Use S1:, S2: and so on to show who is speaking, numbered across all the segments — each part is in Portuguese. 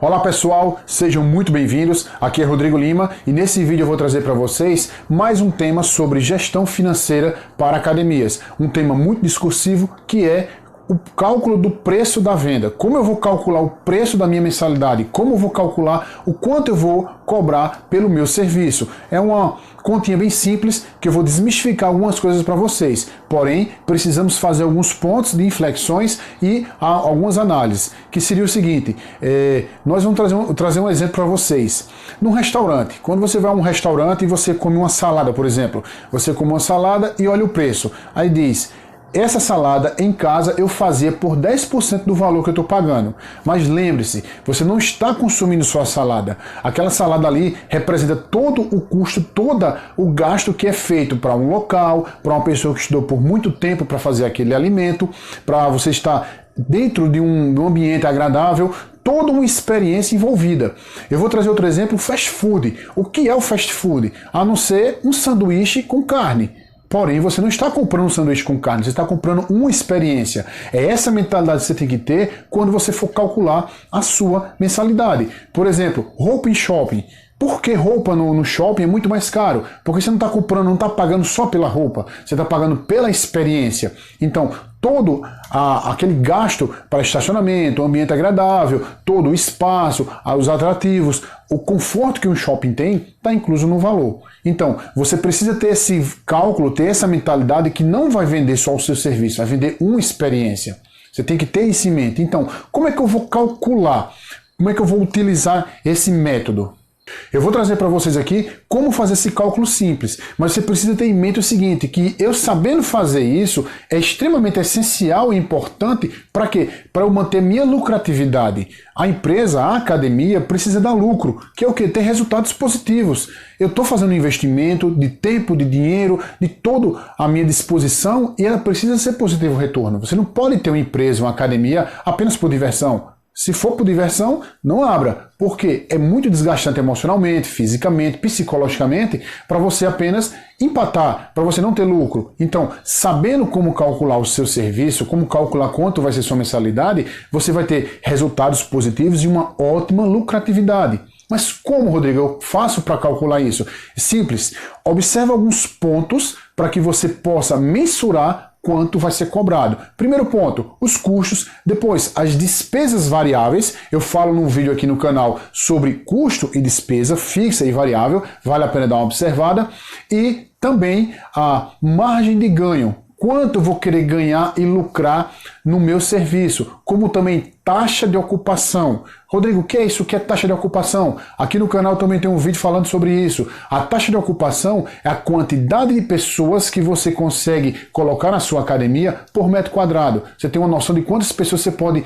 S1: Olá pessoal, sejam muito bem-vindos, aqui é Rodrigo Lima e nesse vídeo eu vou trazer para vocês mais um tema sobre gestão financeira para academias. Um tema muito discursivo que é o cálculo do preço da venda. Como eu vou calcular o preço da minha mensalidade? Como eu vou calcular o quanto eu vou cobrar pelo meu serviço? É uma continha bem simples que eu vou desmistificar algumas coisas para vocês. Porém, precisamos fazer alguns pontos de inflexões e algumas análises. Que seria o seguinte, nós vamos trazer um exemplo para vocês. Num restaurante, quando você vai a um restaurante e você come uma salada, por exemplo. Você come uma salada e olha o preço. Aí diz: essa salada em casa eu fazia por 10% do valor que eu estou pagando. Mas lembre-se, você não está consumindo só a salada. Aquela salada ali representa todo o custo, todo o gasto que é feito para um local, para uma pessoa que estudou por muito tempo para fazer aquele alimento, para você estar dentro de um ambiente agradável, toda uma experiência envolvida. Eu vou trazer outro exemplo, fast food. O que é o fast food? A não ser um sanduíche com carne. Porém, você não está comprando um sanduíche com carne, você está comprando uma experiência. É essa mentalidade que você tem que ter quando você for calcular a sua mensalidade. Por exemplo, roupa em shopping. Por que roupa no shopping é muito mais caro? Porque você não está comprando, não está pagando só pela roupa, você está pagando pela experiência. Então, todo aquele gasto para estacionamento, ambiente agradável, todo o espaço, os atrativos, o conforto que um shopping tem, está incluso no valor. Então, você precisa ter esse cálculo, ter essa mentalidade que não vai vender só o seu serviço, vai vender uma experiência. Você tem que ter isso em mente. Então, como é que eu vou calcular? Como é que eu vou utilizar esse método? Eu vou trazer para vocês aqui como fazer esse cálculo simples, mas você precisa ter em mente o seguinte, que eu sabendo fazer isso é extremamente essencial e importante para quê? Para eu manter minha lucratividade. A empresa, a academia precisa dar lucro, que é o quê? Ter resultados positivos. Eu estou fazendo um investimento de tempo, de dinheiro, de toda a minha disposição e ela precisa ser positivo o retorno. Você não pode ter uma empresa, uma academia apenas por diversão. Se for por diversão, não abra, porque é muito desgastante emocionalmente, fisicamente, psicologicamente, para você apenas empatar, para você não ter lucro. Então, sabendo como calcular o seu serviço, como calcular quanto vai ser sua mensalidade, você vai ter resultados positivos e uma ótima lucratividade. Mas como, Rodrigo, eu faço para calcular isso? Simples. Observe alguns pontos para que você possa mensurar quanto vai ser cobrado. Primeiro ponto, os custos. Depois, as despesas variáveis. Eu falo num vídeo aqui no canal sobre custo e despesa fixa e variável. Vale a pena dar uma observada. E também a margem de ganho. Quanto eu vou querer ganhar e lucrar no meu serviço, como também taxa de ocupação. Rodrigo, o que é isso? O que é taxa de ocupação? Aqui no canal também tem um vídeo falando sobre isso. A taxa de ocupação é a quantidade de pessoas que você consegue colocar na sua academia por metro quadrado. Você tem uma noção de quantas pessoas você pode,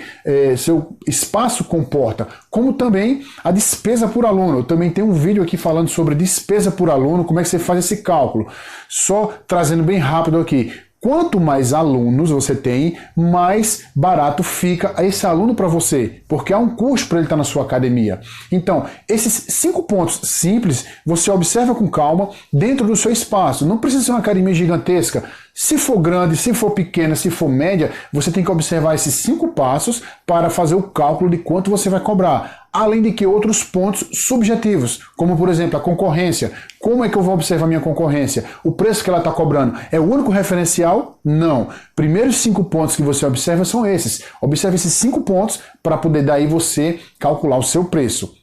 S1: seu espaço comporta. Como também a despesa por aluno. Eu também tenho um vídeo aqui falando sobre despesa por aluno, como é que você faz esse cálculo. Só trazendo bem rápido aqui. Quanto mais alunos você tem, mais barato fica esse aluno para você, porque há um custo para ele estar na sua academia. Então, esses 5 pontos simples, você observa com calma dentro do seu espaço. Não precisa ser uma academia gigantesca. Se for grande, se for pequena, se for média, você tem que observar esses 5 passos para fazer o cálculo de quanto você vai cobrar. Além de que outros pontos subjetivos, como por exemplo a concorrência. Como é que eu vou observar minha concorrência? O preço que ela está cobrando é o único referencial? Não. Primeiros 5 pontos que você observa são esses. Observe esses 5 pontos para poder daí você calcular o seu preço.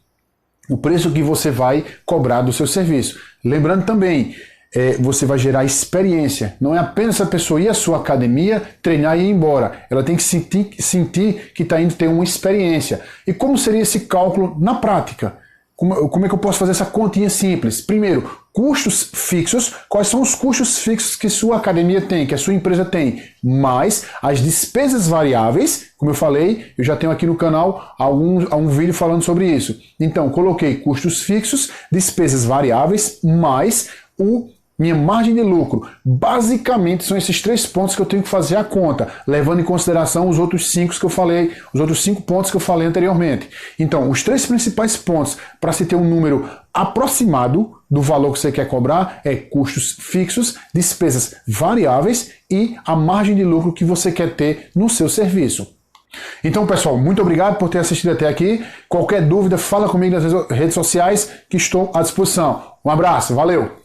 S1: O preço que você vai cobrar do seu serviço. Lembrando também, você vai gerar experiência. Não é apenas a pessoa ir à sua academia, treinar e ir embora. Ela tem que sentir que está indo ter uma experiência. E como seria esse cálculo na prática? Como é que eu posso fazer essa continha simples? Primeiro, custos fixos. Quais são os custos fixos que sua academia tem, que a sua empresa tem? Mais as despesas variáveis. Como eu falei, eu já tenho aqui no canal um vídeo falando sobre isso. Então, coloquei custos fixos, despesas variáveis, mais minha margem de lucro. Basicamente são esses 3 pontos que eu tenho que fazer a conta, levando em consideração os outros 5 que eu falei, os outros 5 pontos que eu falei anteriormente. Então, os 3 principais pontos para se ter um número aproximado do valor que você quer cobrar é custos fixos, despesas variáveis e a margem de lucro que você quer ter no seu serviço. Então, pessoal, muito obrigado por ter assistido até aqui. Qualquer dúvida, fala comigo nas redes sociais que estou à disposição. Um abraço, valeu!